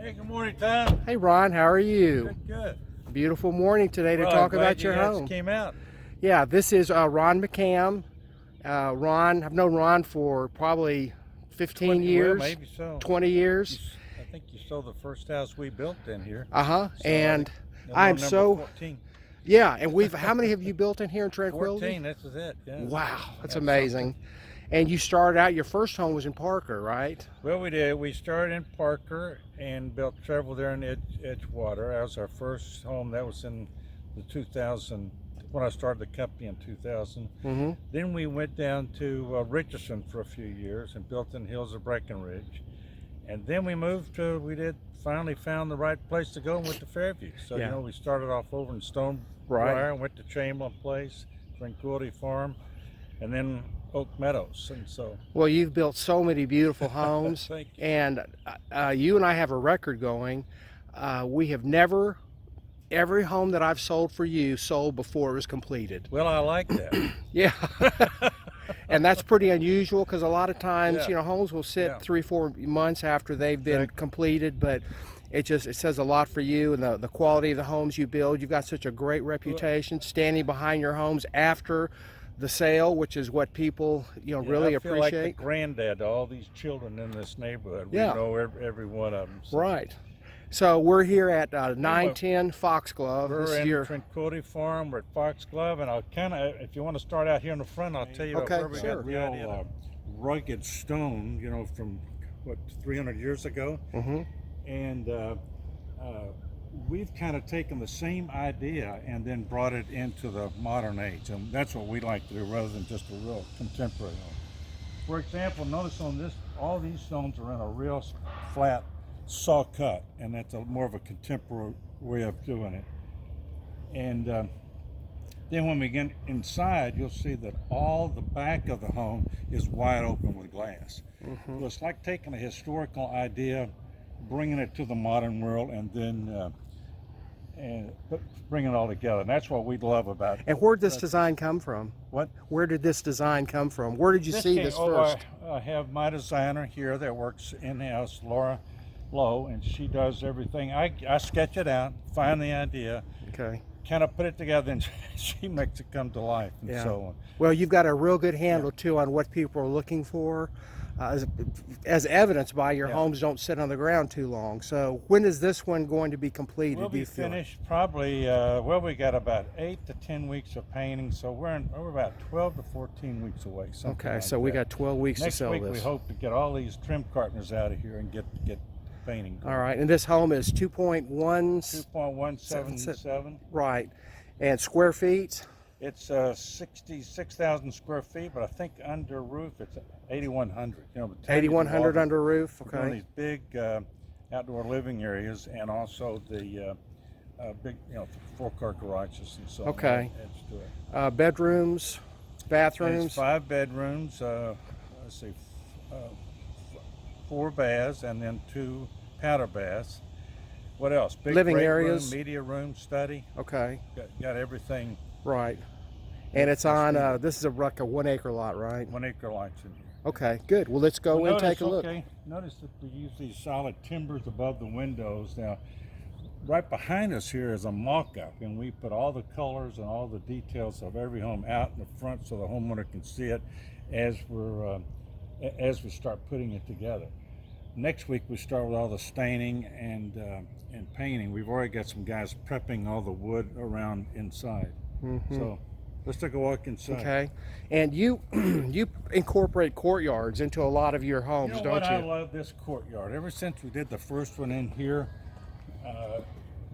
Hey, good morning, Tom. Hey Ron, how are you? Good. Beautiful morning today to talk about your home. You came out. Yeah, this is Ron McHam. Ron, I've known Ron for probably 15 years, well, maybe so. 20 years. I think you saw the first house we built in here. So and I'm so 14. Yeah, and how many have you built in here in Tranquility? 14, this is it. Yeah. Wow, that's amazing. Something. And you started out, your first home was in Parker, right? Well, we did. We started in Parker and built several there in Edgewater. That was our first home. That was in the 2000, when I started the company in 2000. Mm-hmm. Then we went down to Richardson for a few years and built in the hills of Breckenridge. And then we moved to, finally found the right place to go and went to Fairview. So, yeah. You know, we started off over in Stonebriar and went to Chamberlain Place, Tranquility Farm, and then Oak Meadows. And so, well, you've built so many beautiful homes. Thank you. And you and I have a record going. We have never, every home that I've sold for you sold before it was completed. Well, I like that. Yeah. And that's pretty unusual because a lot of times, you know, homes will sit 3-4 months after they've been completed, but it says a lot for you and the quality of the homes you build. You've got such a great reputation standing behind your homes after the sale, which is what people, you know, really appreciate. I feel like the granddad to all these children in this neighborhood. We know every one of them. So. Right. So we're here at 910 Foxglove. We're in Tranquility Farm. We're at Foxglove, and I'll if you want to start out here in the front, I'll tell you where we got the real rugged stone, you know, from 300 years ago, and we've kind of taken the same idea and then brought it into the modern age, and that's what we like to do rather than just a real contemporary home. For example, notice on this, all these stones are in a real flat saw cut, and that's more of a contemporary way of doing it. And then when we get inside, you'll see that all the back of the home is wide open with glass. So it's like taking a historical idea, bringing it to the modern world, and then bring it all together. And that's what we love about it. And where did this design come from? What? Where did this design come from? Where did you see this first? I have my designer here that works in-house, Laura Lowe, and she does everything. I sketch it out, find the idea, kind of put it together, and she makes it come to life, and so on. Well, you've got a real good handle, too, on what people are looking for, as evidenced by your homes don't sit on the ground too long. So when is this one going to be completed? We'll be finished probably, well, we got about 8 to 10 weeks of painting, so we're about 12 to 14 weeks away. Okay, so we got 12 weeks to sell this. Next week we hope to get all these trim cartons out of here and get painting going. All right, and this home is 2.177. Right, and square feet? It's 66,000 square feet, but I think under roof it's 8,100. You know, 8,100 under roof. Okay. These big outdoor living areas, and also the big, you know, 4-car garages and so on. Okay. Adds to it. Bedrooms, bathrooms. It's 5 bedrooms. Let's see, 4 baths, and then 2 powder baths. What else? Big living areas, room, media room, study. Okay. Got everything. Right. And it's on, this is like a 1 acre lot, right? 1 acre lots in here. Okay, good. Well, let's go and take a look. Notice that we use these solid timbers above the windows. Now, right behind us here is a mock-up, and we put all the colors and all the details of every home out in the front so the homeowner can see it as we start putting it together. Next week we start with all the staining and painting. We've already got some guys prepping all the wood around inside. So let's take a walk inside. Okay. And you incorporate courtyards into a lot of your homes, don't you? I love this courtyard. Ever since we did the first one in here,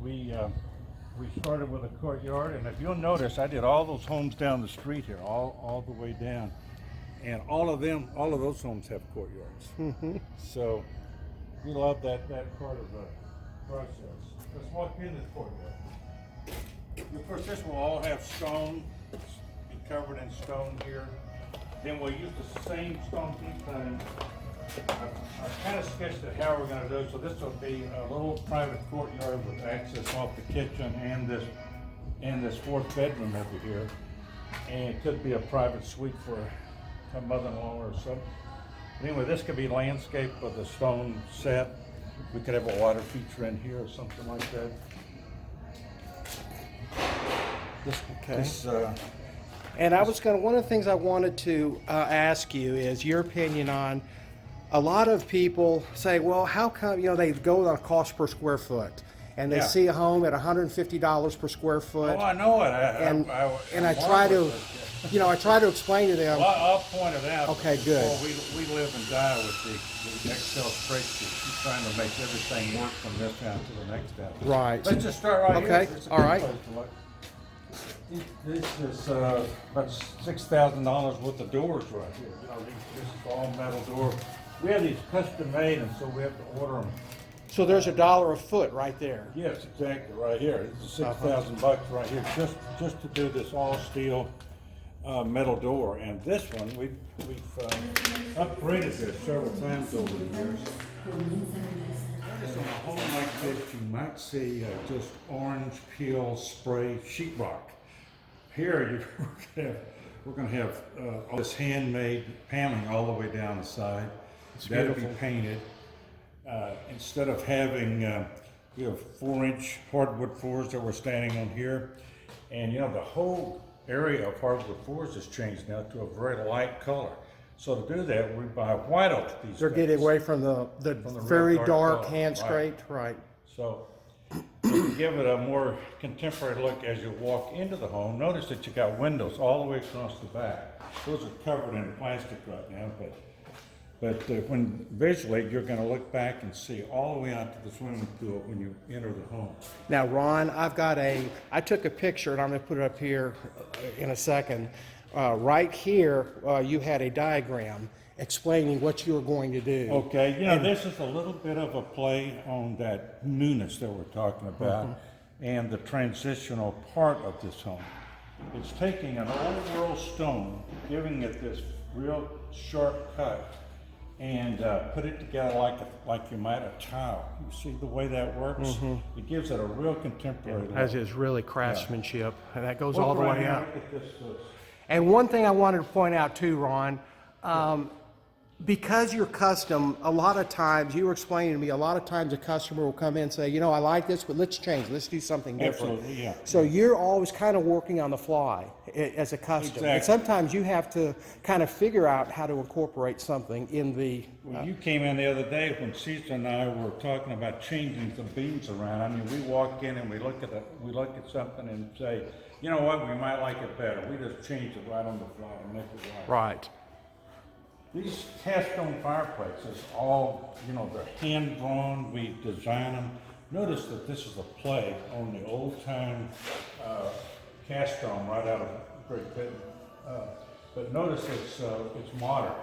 we started with a courtyard, and if you'll notice, I did all those homes down the street here, all the way down. And all of those homes have courtyards. So we love that part of the process. Let's walk in this courtyard. Of course, this will all have stone, be covered in stone here. Then we'll use the same stone keep cutting. I kind of sketched it how we're going to do it. So this will be a little private courtyard with access off the kitchen and this 4th bedroom over here. And it could be a private suite for a mother-in-law or something. Anyway, this could be landscaped with a stone set. we could have a water feature in here or something like that. And one of the things I wanted to ask you is your opinion on, a lot of people say, well, how come, they go on a cost per square foot, and they see a home at $150 per square foot. Oh, I know it. I try to, I try to explain to them. Well, I'll point it out. Okay, good. We live and die with the Excel spreadsheet. You're trying to make everything work from this down to the next down. Right. Let's just start right here. Okay, all right. This is about $6,000 worth of doors right here. This is all metal door. We have these custom made, and so we have to order them. So there's $1 a foot right there. Yes, exactly, right here. This is $6,000 right here, just to do this all steel metal door. And this one, we've upgraded this several times over the years. Just on a home like this, you might see just orange peel spray sheetrock. Here, we're going to have all this handmade paneling all the way down the side. That'll be painted. Instead of having, we have 4-inch hardwood floors that we're standing on here. And the whole area of hardwood floors has changed now to a very light color. So to do that, we buy white oak these days. They're getting away from the very dark hand scraped, right. So to give it a more contemporary look as you walk into the home, notice that you got windows all the way across the back. Those are covered in plastic right now, but when visually you're going to look back and see all the way out to the swimming pool when you enter the home. Now, Ron, I took a picture, and I'm going to put it up here in a second. Right here, you had a diagram explaining what you were going to do. Okay, this is a little bit of a play on that newness that we're talking about and the transitional part of this home. It's taking an old world stone, giving it this real sharp cut, and put it together like you might a tile. You see the way that works? It gives it a real contemporary look. As is really craftsmanship, and that goes all the way out. And one thing I wanted to point out too, Ron, because you're custom, a lot of times, you were explaining to me, a lot of times a customer will come in and say, I like this, but let's change, let's do something different. Absolutely, yeah. So you're always kind of working on the fly as a custom. Exactly. And sometimes you have to kind of figure out how to incorporate something in the... Well, you ccame in the other day when Cesar and I were talking about changing some beams around. I mean, we walk in and we look at something and say, you know what, we might like it better. We just change it right on the fly and make it right. Right. These cast stone fireplaces, all, they're hand drawn, we design them. Notice that this is a play on the old time cast stone right out of Great Britain. But notice it's modern.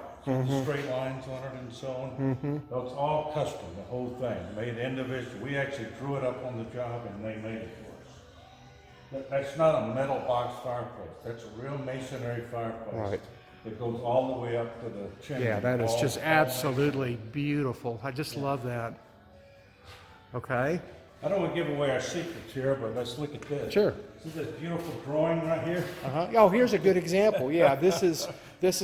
Straight lines on it and so on. So it's all custom, the whole thing, made individually. We actually drew it up on the job and they made it for us. That's not a metal box fireplace. That's a real masonry fireplace. Right. It goes all the way up to the chimney. Yeah, that is just absolutely beautiful. I just love that. Okay. I don't want to give away our secrets here, but let's look at this. Sure. See this beautiful drawing right here? Oh, here's a good example. Yeah, this is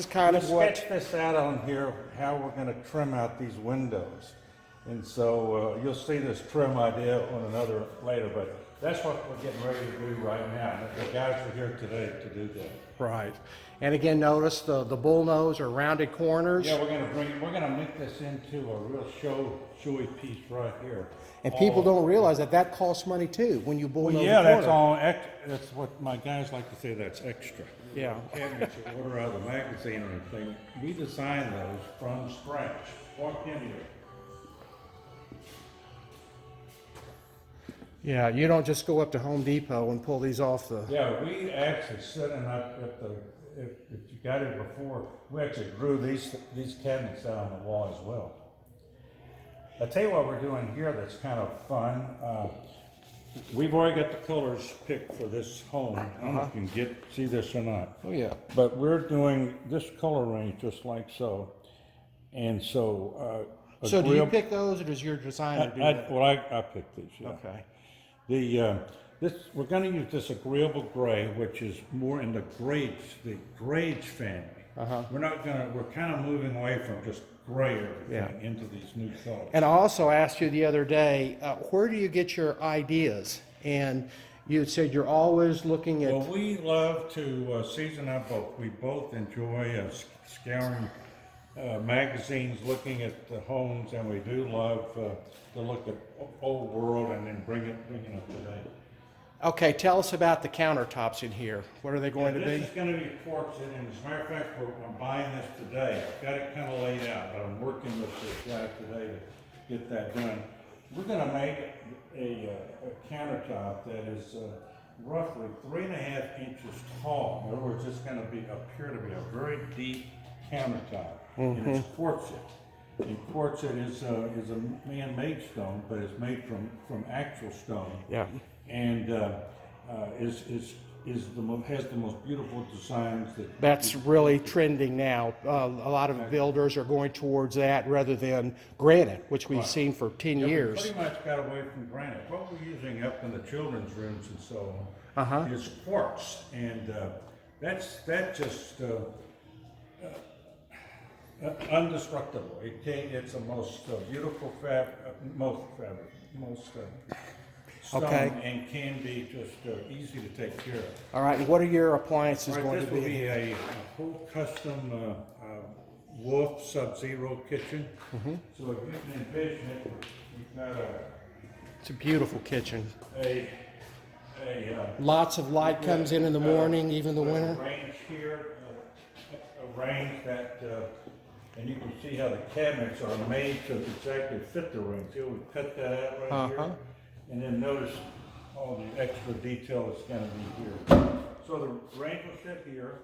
kind of what... We sketched this out on here, how we're going to trim out these windows. And so you'll see this trim idea on another later, but that's what we're getting ready to do right now. The guys are here today to do that. Right. And again, notice the bull nose or rounded corners. Yeah, we're going to make this into a real showy piece right here. And people don't realize that costs money too when you bull nose yeah, the corner. That's what my guys like to say, that's extra. Yeah. Cabinets you order out of the magazine or anything, we design those from scratch. Walk in here. Yeah, you don't just go up to Home Depot and pull these off the... Yeah, we actually setting up at the, if you got it before, we actually drew these cabinets out on the wall as well. I'll tell you what we're doing here that's kind of fun. We've already got the colors picked for this home. I don't know if you can see this or not. Oh yeah. But we're doing this color range just like so. And so... so do you pick those, or does your designer do that? Well, I picked these, yeah. Okay. We're going to use this agreeable gray, which is more in the grades family. We're kind of moving away from just gray everything into these new colors. And I also asked you the other day, where do you get your ideas? And you had said you're always looking at... Well, we love to season our boat. We both enjoy scouring magazines, looking at the homes, and we do love to look at old world and then bring it up today. Okay, tell us about the countertops in here. What are they going to be? This is going to be quartz, and as a matter of fact, I'm buying this today. I've got it kind of laid out, but I'm working with this guy today to get that done. We're going to make a countertop that is roughly 3.5 inches tall. In other words, it's going to appear to be a very deep countertop, and it's quartzite. And quartzite is a man-made stone, but it's made from actual stone. Yeah. And has the most beautiful designs. That's really trending now. A lot of builders are going towards that rather than granite, which we've seen for 10 years. We pretty much got away from granite. What we're using up in the children's rooms and so on is quartz, and that's just indestructible. It's the most beautiful stone, and can be just easy to take care of. All right, and what are your appliances going to be? This will be a whole custom Wolf Sub-Zero kitchen. So if you can envision it, we've got it's a beautiful kitchen. a Lots of light comes in the morning, even the winter. A range here, a range that, and you can see how the cabinets are made to exactly fit the range. Here we cut that out right here. And then notice all the extra detail that's going to be here. So the range will sit here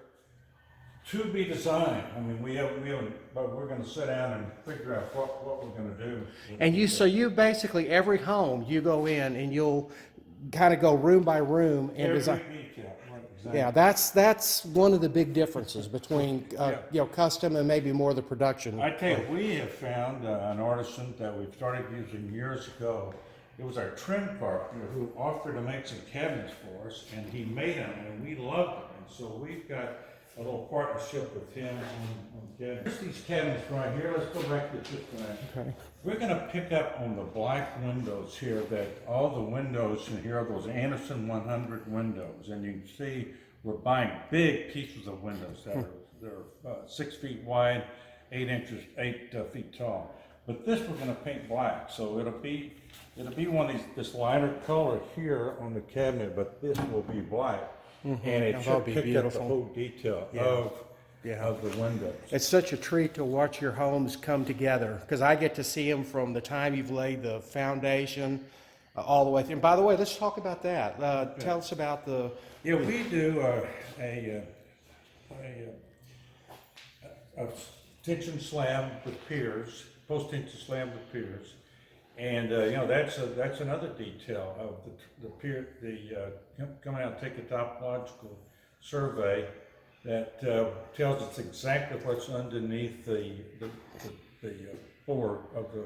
to be designed. I mean, we haven't, but we're going to sit down and figure out what we're going to do. And so you basically, every home, you go in and you'll kind of go room by room and design. Detail. Right, exactly. Yeah, that's one of the big differences between custom and maybe more the production. I tell you, we have found an artisan that we started using years ago. It was our trim partner who offered to make some cabinets for us, and he made them, and we loved them. And so we've got a little partnership with him on cabinets. These cabinets right here, let's go back to this one. Okay. We're going to pick up on the black windows here, that all the windows in here are those Anderson 100 windows, and you can see we're buying big pieces of windows that are 6 feet wide, 8 feet tall. But this we're going to paint black, so it'll be one of this lighter color here on the cabinet, but this will be black, and it should pick up the whole detail of the windows. It's such a treat to watch your homes come together, because I get to see them from the time you've laid the foundation all the way through. And by the way, let's talk about that. Tell us about the... Yeah, we do a tension slab with piers, post-tension slab with piers. And that's another detail of the pier. Come out and take a topological survey that tells us exactly what's underneath the floor of the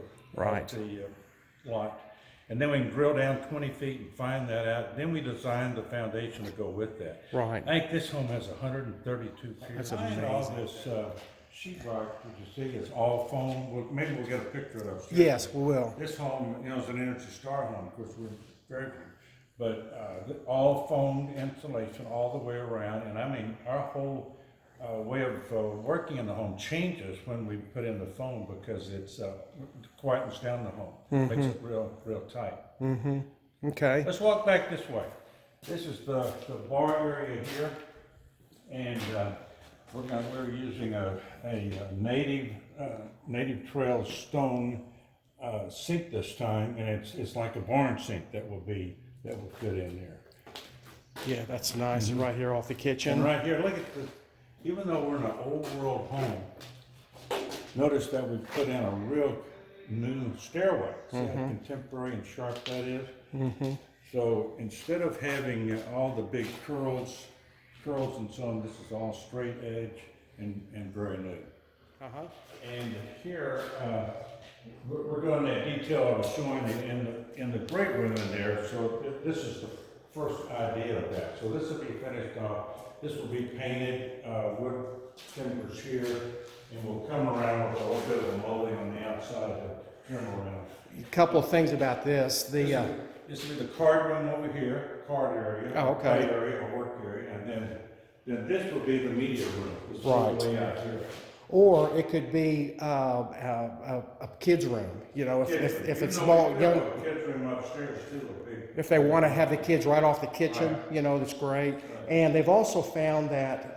lot. And then we can drill down 20 feet and find that out. Then we design the foundation to go with that. Right. I think this home has 132 piers. That's amazing. And all this sheetrock, as you see, is all foam. Maybe we'll get a picture of those. Yes, we will. This home, is an Energy Star home. Of course, we're very, but all foam insulation all the way around. And I mean, our whole way of working in the home changes when we put in the foam, because it's quietens down the home, makes it real tight. Okay. Let's walk back this way. This is the bar area here, and we're using a native trail stone sink this time, and it's like a barn sink that will fit in there. Yeah, that's nice. Right here off the kitchen. And right here, look at this. Even though we're in an old world home, notice that we put in a real new stairway. See how contemporary and sharp that is? So instead of having all the big curls and so on, this is all straight edge and very new. And here, we're doing that detail I was showing in the great room in there. So this is the first idea of that. So this will be finished off. This will be painted, wood timbers here, and we'll come around with a little bit of a molding on the outside to trim around. A couple of things about this. This will be the card room over here, card area, play area, or work area, and then this will be the media room. This is right. the layout here. Or it could be a kid's room. You know, if it's small, young. Kids room upstairs too. If they want to have the kids right off the kitchen, right. You know, that's great. Right. And they've also found that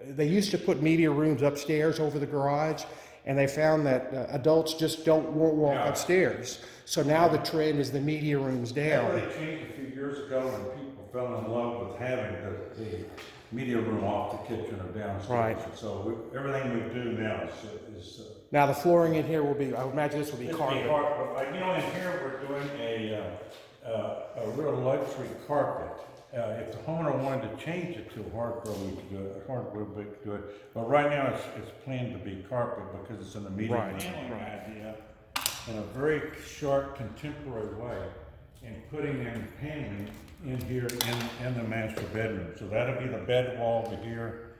they used to put media rooms upstairs over the garage, and they found that adults just won't walk upstairs. So now the trend is the media rooms down. That really changed a few years ago, and people fell in love with having the media room off the kitchen or downstairs. Right. So everything we do now is now the flooring in here will be. I would imagine this will be carpet. You know, in here we're doing a real luxury carpet. If the homeowner wanted to change it to hardwood, we could do it. Hardwood, we could do it. But right now it's planned to be carpet because it's an immediate idea in a very short, contemporary way, and putting in paneling in here in the master bedroom. So that'll be the bed wall over here,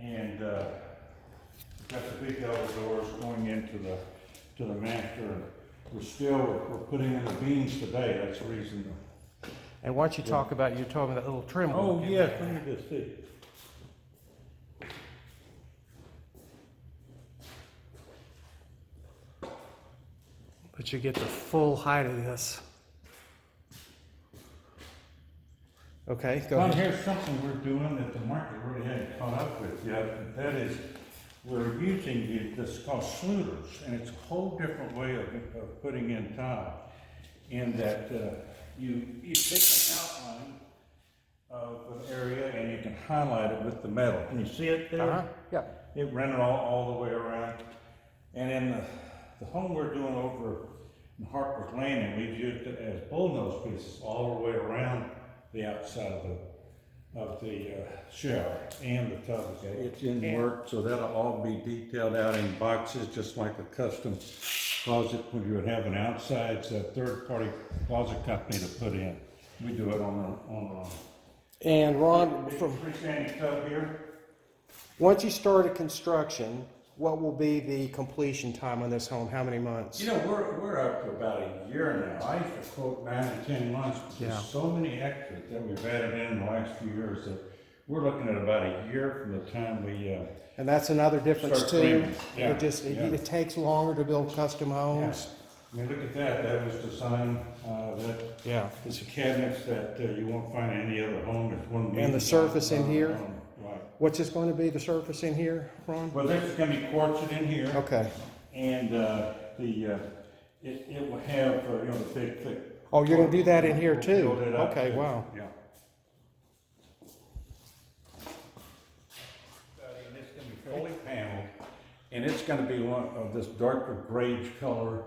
and got the big double doors going into the master. We're putting in the beams today. That's the reason. And why don't you talk about, you told me that little trim. Oh yes, let me just see. But you get the full height of this. Okay, go ahead. Here's something we're doing that the market really hadn't caught up with yet, and that is we're using this called sluters, and it's a whole different way of putting in tile. In that you take an outline of an area and you can highlight it with the metal. Can you see it there? Yeah. It ran it all the way around. And in the home we're doing over in Harper's Landing, we've used it as bullnose pieces all the way around the outside of the shower and the tub. It's in work, so that'll all be detailed out in boxes, just like a custom closet when you would have an outside third-party closet company to put in. We do it on and Ron, from freestanding tub here. Once you start a construction, what will be the completion time on this home? How many months? You know, we're up to about a year now. I used to quote 9 to 10 months. There's so many extras that we've added in the last few years that we're looking at about a year from the time we. And that's another difference too. Yeah. It takes longer to build custom homes. I mean, look at that. That was designed. It's cabinets that you won't find in any other home. It's one. And the surface in here. Right. What's this going to be? The surface in here, Ron? Well, this is going to be quartzed in here. Okay. And it will have the big thick. Oh, you're going to do that in here too. Okay. Too. Wow. Yeah. And it's going to be fully paneled, and it's going to be one of this darker grayish color,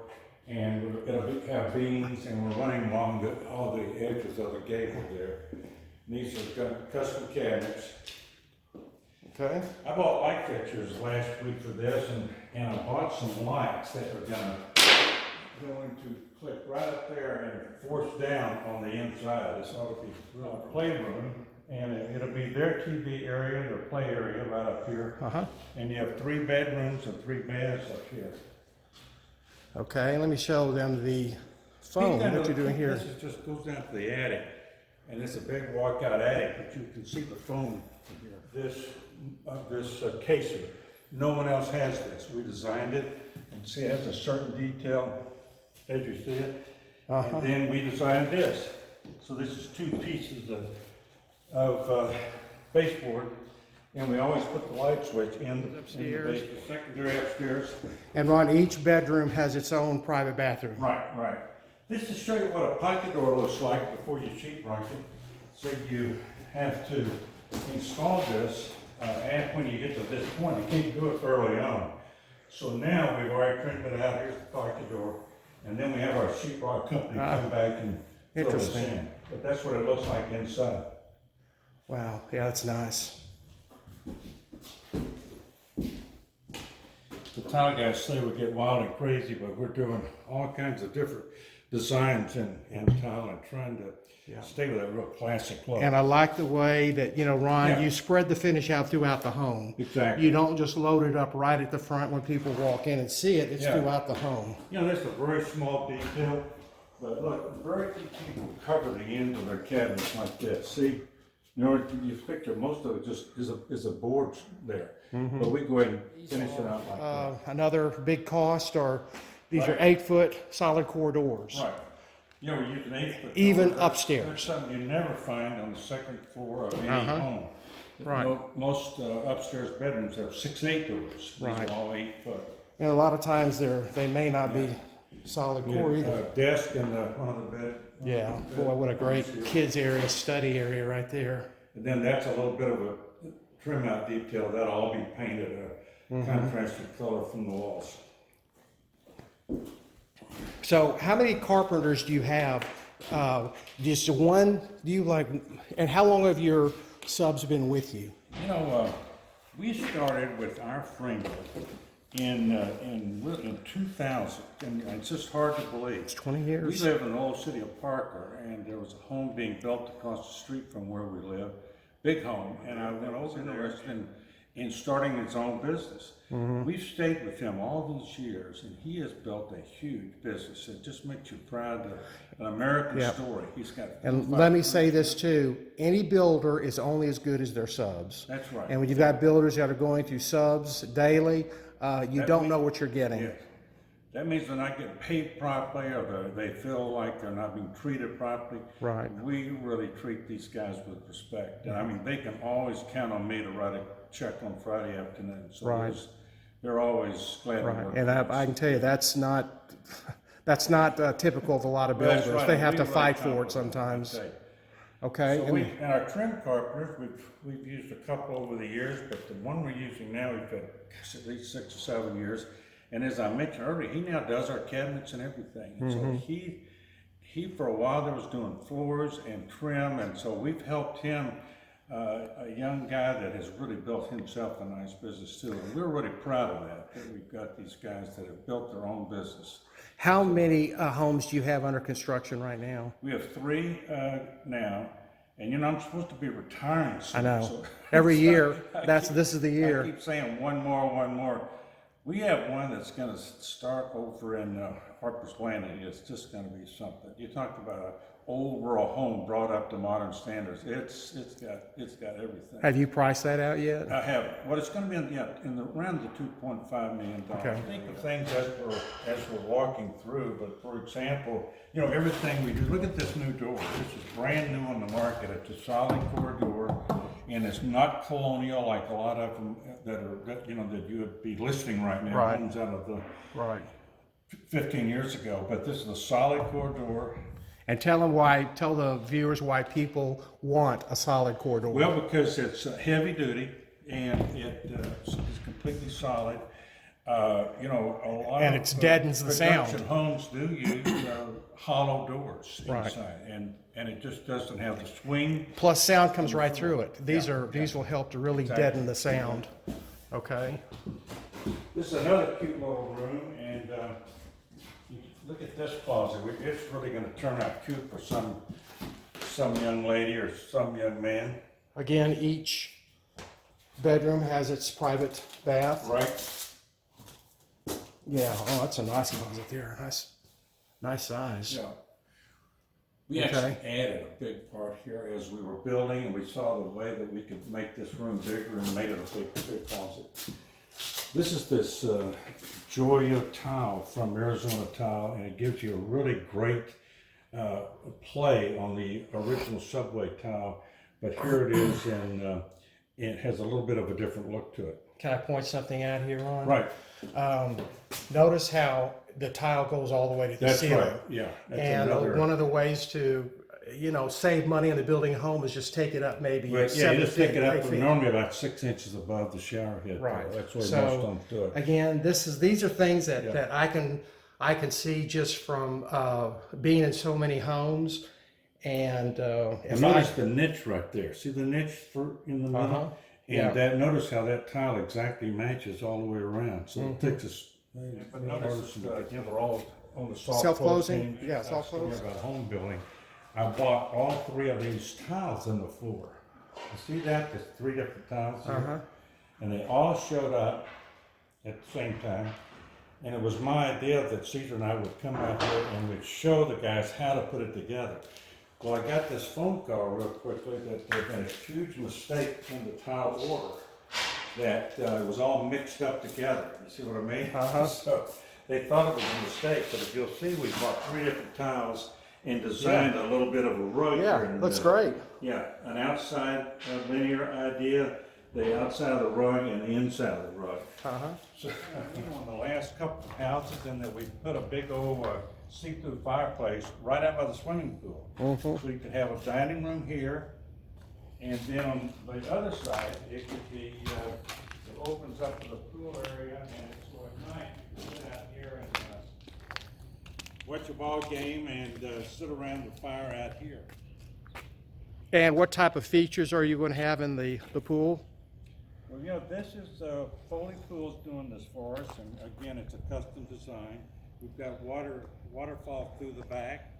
and it'll have beams, and we're running along all the edges of the gable there. These are custom cabinets. Okay. I bought light fixtures last week for this, and I bought some lights that are going to click right up there and force down on the inside. This ought to be a playroom, and it'll be their TV area, their play area right up here. And you have 3 bedrooms and 3 baths up here. Okay, let me show them the phone. What you're doing here. This just goes down to the attic, and it's a big walkout attic, but you can see the phone here. This caser. No one else has this. We designed it, and see it has a certain detail as you see it. And then we designed this. So this is 2 pieces of baseboard, and we always put the light switch in the basement, secondary upstairs. And Ron, each bedroom has its own private bathroom. Right. This is to show you what a pocket door looks like before you sheetrock it. So you have to install this. And when you get to this point, you can't do it early on. So now we've already trimmed it out. Here's the pocket door, and then we have our sheetrock company come back and throw this in. But that's what it looks like inside. Wow, yeah, that's nice. The tile guys say we get wild and crazy, but we're doing all kinds of different designs in tile and trying to stay with that real classic look. And I like the way that, Ron, you spread the finish out throughout the home. Exactly. You don't just load it up right at the front when people walk in and see it. It's throughout the home. That's a very small detail, but look, very few people cover the ends of their cabinets like this. See, you picture most of it just is a board there, but we go ahead and finish it out like that. Another big cost these are 8-foot solid core doors. Right. We're using 8-foot. Even doors. upstairs. There's something you never find on the second floor of any home. Right. Most upstairs bedrooms have 6-8 doors. These are all 8-foot. And a lot of times they may not be solid core either. Desk in one of the bed. Yeah, boy, what a great kids area, study area right there. And then that's a little bit of a trim out detail. That'll all be painted a contrasted color from the walls. So how many carpenters do you have? Just one? And how long have your subs been with you? We started with our framework in 2000, and it's just hard to believe. It's 20 years. We live in the old city of Parker, and there was a home being built across the street from where we live, big home, and I went over there in starting his own business. We've stayed with him all these years, and he has built a huge business. It just makes you proud of an American story. He's got. And let me say this too: any builder is only as good as their subs. That's right. And when you've got builders that are going through subs daily, you don't know what you're getting. Yeah. That means they're not getting paid properly, or they feel like they're not being treated properly. Right. We really treat these guys with respect. And I mean, they can always count on me to write a check on Friday afternoon. So they're always glad to work. And I can tell you that's not typical of a lot of builders. Right. They have to fight for it sometimes. Okay. So and our trim carpenters, we've used a couple over the years, but the one we're using now, we've had at least 6 or 7 years. And as I mentioned earlier, he now does our cabinets and everything. And so he for a while there was doing floors and trim, and so we've helped him, a young guy that has really built himself a nice business too. And we're really proud of that we've got these guys that have built their own business. How many homes do you have under construction right now? We have 3 now. And I'm supposed to be retiring soon. I know. So every year, this is the year. I keep saying one more. We have one that's going to start over in Harper's Landing. It's just going to be something. You talked about an old rural home brought up to modern standards. It's got everything. Have you priced that out yet? I haven't. What it's going to be around the $2.5 million. Okay. Think of things as we're walking through. But for example, everything we do. Look at this new door. This is brand new on the market. It's a solid core door, and it's not colonial like a lot of them that you would be listing right now. Right. Homes out of the 15 years ago. But this is a solid core door. And tell the viewers why people want a solid core door. Well, because it's heavy duty and it is completely solid. A lot and it deadens the sound. Production homes do use hollow doors inside, and it just doesn't have the swing. Plus, sound comes right through it. These will help to really deaden the sound. Okay. This is another cute little room, and look at this closet. It's really going to turn out cute for some young lady or some young man. Again, each bedroom has its private bath. Right. Yeah. Oh, that's a nice closet there. Nice size. Yeah. We actually added a big part here as we were building, and we saw the way that we could make this room bigger and made it a big closet. This is this Joya tile from Arizona Tile, and it gives you a really great play on the original subway tile, but here it is, and it has a little bit of a different look to it. Can I point something out here, Ron? Right. Notice how the tile goes all the way to the ceiling. That's right, yeah. And one of the ways to save money on the building a home is just take it up maybe 7 feet. Yeah, you just take it up normally about 6 inches above the shower head. Right. That's the way most homes do it. Again, these are things that I can see just from being in so many homes. And notice the niche right there. See the niche in the middle? And notice how that tile exactly matches all the way around. So it takes us. But notice they're all on the soft self-closing. closing, Yeah, self-close. about home building, I bought all 3 of these tiles in the floor. You see that? There's 3 different tiles here, and they all showed up at the same time. And it was my idea that Caesar and I would come out here and we'd show the guys how to put it together. Well, I got this phone call real quickly that there had been a huge mistake in the tile order, that it was all mixed up together. You see what I mean? So they thought it was a mistake, but if you'll see, we bought 3 different tiles and designed a little bit of a rug here. Yeah, looks great. Yeah, an outside linear idea, the outside of the rug and the inside of the rug. So, in the last couple of houses, and that we put a big old see-through fireplace right out by the swimming pool. So you could have a dining room here, and then on the other side, it could be, it opens up to the pool area, and it's so at night, you can sit out here and watch a ball game and sit around the fire out here. And what type of features are you going to have in the pool? Well, you know, this is Foley Pools doing this for us, and again, it's a custom design. We've got waterfall through the back,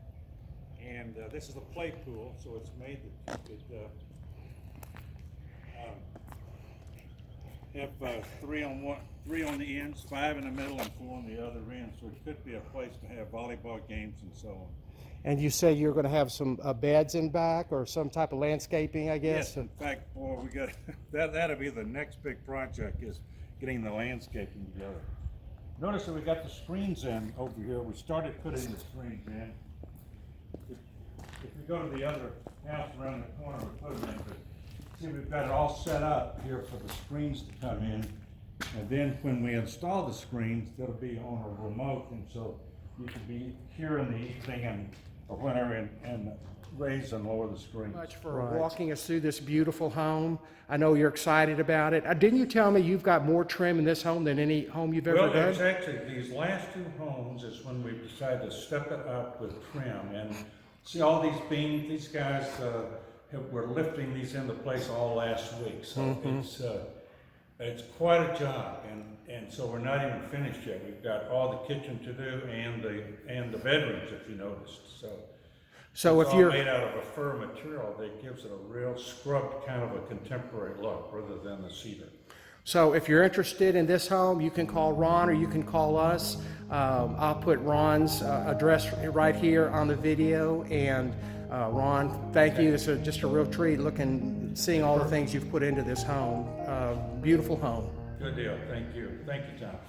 and this is a play pool, so it's made that you could have 3 on the ends, 5 in the middle, and 4 on the other end. So it could be a place to have volleyball games and so on. And you say you're going to have some beds in back or some type of landscaping, I guess? Yes, in fact, boy, we got that'll be the next big project, is getting the landscaping together. Notice that we got the screens in over here. We started putting the screens in. If we go to the other house around the corner, we put them in. But see, we've got it all set up here for the screens to come in. And then when we install the screens, they'll be on a remote, and so you can be here in the evening or whenever and raise and lower the screens. Much for walking us through this beautiful home. I know you're excited about it. Didn't you tell me you've got more trim in this home than any home you've ever done? Well, it's actually, these last 2 homes is when we decided to step it up with trim. And see all these beams, these guys were lifting these into place all last week. So it's quite a job, and so we're not even finished yet. We've got all the kitchen to do and the bedrooms, if you noticed. So if it's you're all made out of a fir material that gives it a real scrubbed kind of a contemporary look rather than the cedar. So if you're interested in this home, you can call Ron or you can call us. I'll put Ron's address right here on the video. And Ron, thank you. It's just a real treat seeing all the things you've put into this home. Beautiful home. Good deal. Thank you. Thank you, John.